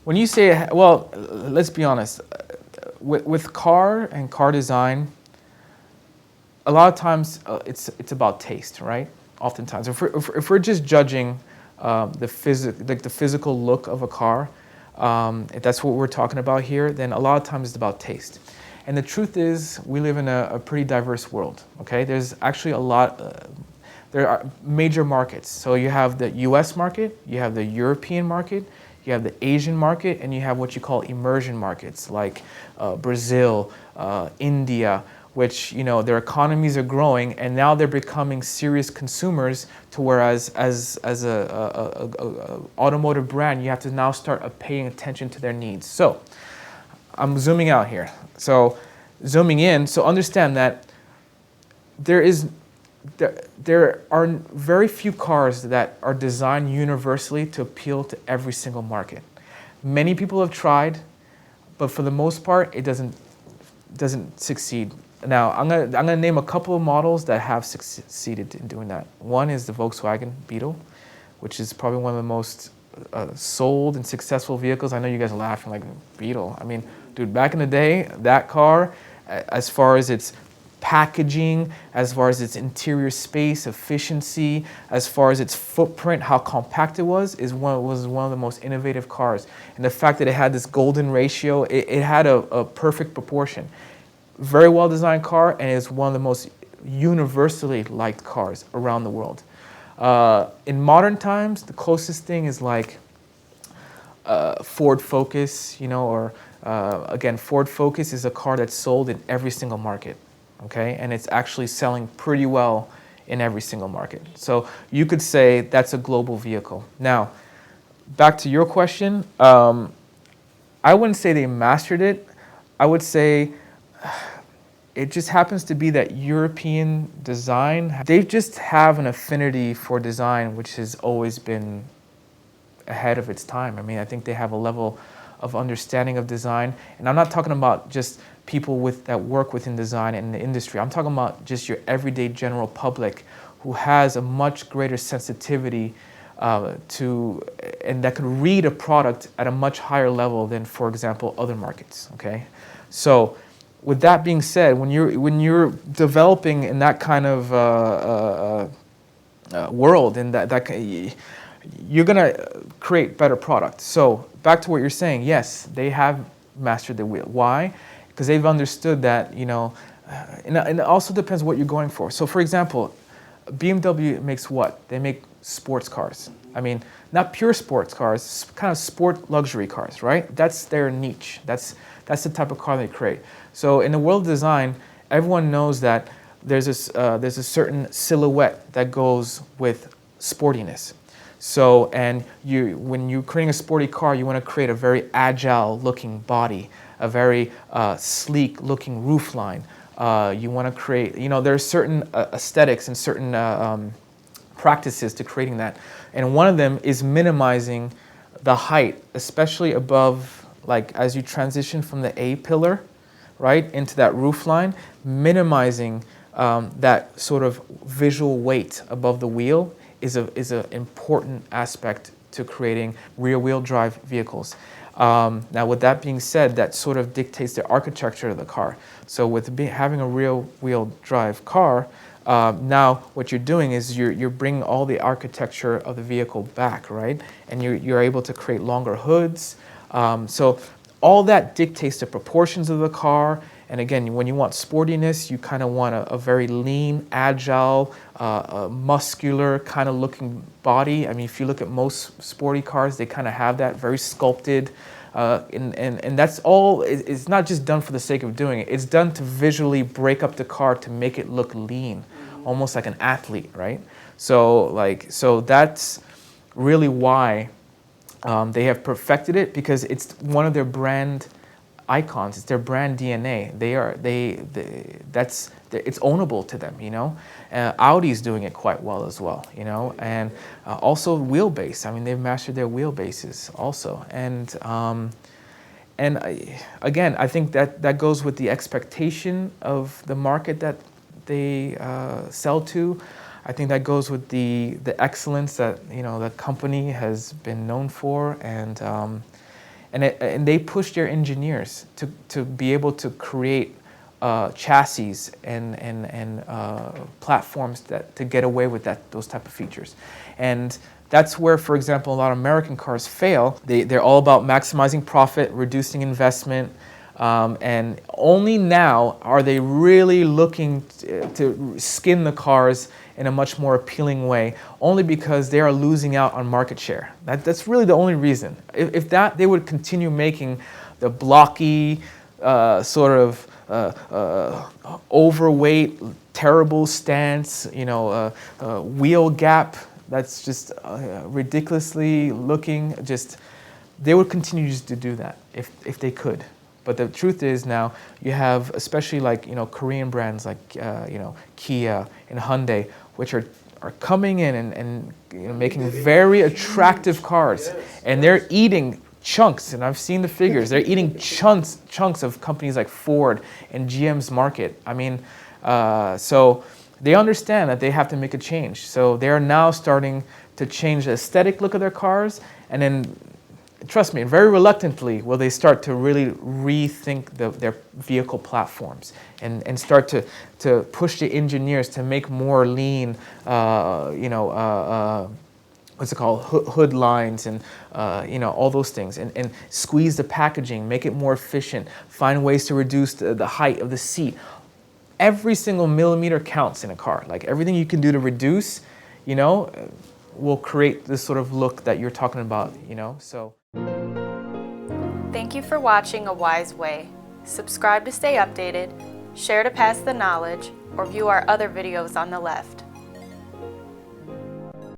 When you say, well, let's be honest, with car and car design, a lot of times it's about taste, right? Oftentimes, if we're just judging the physical look of a car, if that's what we're talking about here, then a lot of times it's about taste. And the truth is, we live in a pretty diverse world. Okay, there's actually a lot. There are major markets. So you have the U.S. market, you have the European market, you have the Asian market, and you have what you call immersion markets like Brazil, India, which, you know, their economies are growing and now they're becoming serious consumers, to whereas as a automotive brand, you have to now start paying attention to their needs. So I'm zooming out here. So zooming in, so understand that there are very few cars that are designed universally to appeal to every single market. Many people have tried, but for the most part, it doesn't succeed. Now, I'm gonna name a couple of models that have succeeded in doing that. One is the Volkswagen Beetle, which is probably one of the most sold and successful vehicles. I know you guys are laughing like, Beetle. I mean, dude, back in the day, that car, as far as its packaging, as far as its interior space, efficiency, as far as its footprint, how compact it was one of the most innovative cars. And the fact that it had this golden ratio, it had a perfect proportion. Very well designed car, and it's one of the most universally liked cars around the world. In modern times, the closest thing is like Ford Focus, you know, or again, Ford Focus is a car that's sold in every single market, okay? And it's actually selling pretty well in every single market. So you could say that's a global vehicle. Now, back to your question, I wouldn't say they mastered it. I would say it just happens to be that European design, they just have an affinity for design which has always been ahead of its time. I mean, I think they have a level of understanding of design. And I'm not talking about just people that work within design and the industry. I'm talking about just your everyday general public who has a much greater sensitivity and that could read a product at a much higher level than, for example, other markets, okay? So with that being said, when you're developing in that kind of world, and you're gonna create better products. So back to what you're saying, yes, they have mastered the wheel. Why? Because they've understood that, you know, and it also depends what you're going for. So for example, BMW makes what? They make sports cars. I mean, not pure sports cars, kind of sport luxury cars, right? That's their niche. That's the type of car they create. So in the world of design, everyone knows that there's a certain silhouette that goes with sportiness. So, and when you're creating a sporty car, you want to create a very agile looking body, a very sleek looking roofline. You want to create, you know, there are certain aesthetics and certain practices to creating that. And one of them is minimizing the height, especially above, like as you transition from the A pillar, right, into that roof line, minimizing that sort of visual weight above the wheel is an important aspect to creating rear-wheel drive vehicles. Now, with that being said, that sort of dictates the architecture of the car. So with having a rear-wheel drive car, now what you're doing is you're bringing all the architecture of the vehicle back, right? And you're able to create longer hoods. So all that dictates the proportions of the car. And again, when you want sportiness, you kind of want a very lean, agile, muscular kind of looking body. I mean, if you look at most sporty cars, they kind of have that very sculpted. And that's all, it's not just done for the sake of doing it. It's done to visually break up the car to make it look lean, almost like an athlete, right? So that's really why they have perfected it, because it's one of their brand icons. It's their brand DNA. It's ownable to them, you know. Audi's doing it quite well as well, you know, and also wheelbase. I mean, they've mastered their wheelbases also, and again, I think that goes with the expectation of the market that they sell to. I think that goes with the excellence that, you know, the company has been known for, and they push their engineers to be able to create chassis and platforms to get away with those type of features. And that's where, for example, a lot of American cars fail. They're all about maximizing profit, reducing investment, and only now are they really looking to skin the cars in a much more appealing way, only because they are losing out on market share. That's really the only reason. If they would continue making the blocky, sort of overweight, terrible stance, wheel gap that's just ridiculously looking, they would continue just to do that if they could. But the truth is now you have, especially like, Korean brands like, Kia and Hyundai, which are coming in and making very attractive cars. And they're eating chunks, and I've seen the figures. They're eating chunks of companies like Ford and GM's market. I mean, so they understand that they have to make a change. So they are now starting to change the aesthetic look of their cars, and then, trust me, very reluctantly will they start to really rethink their vehicle platforms and start to push the engineers to make more lean, what's it called, hood lines and all those things, and squeeze the packaging, make it more efficient, find ways to reduce the height of the seat. Every single millimeter counts in a car. Like everything you can do to reduce, will create this sort of look that you're talking about, so. Thank you for watching A Wise Way. Subscribe to stay updated, share to pass the knowledge, or view our other videos on the left.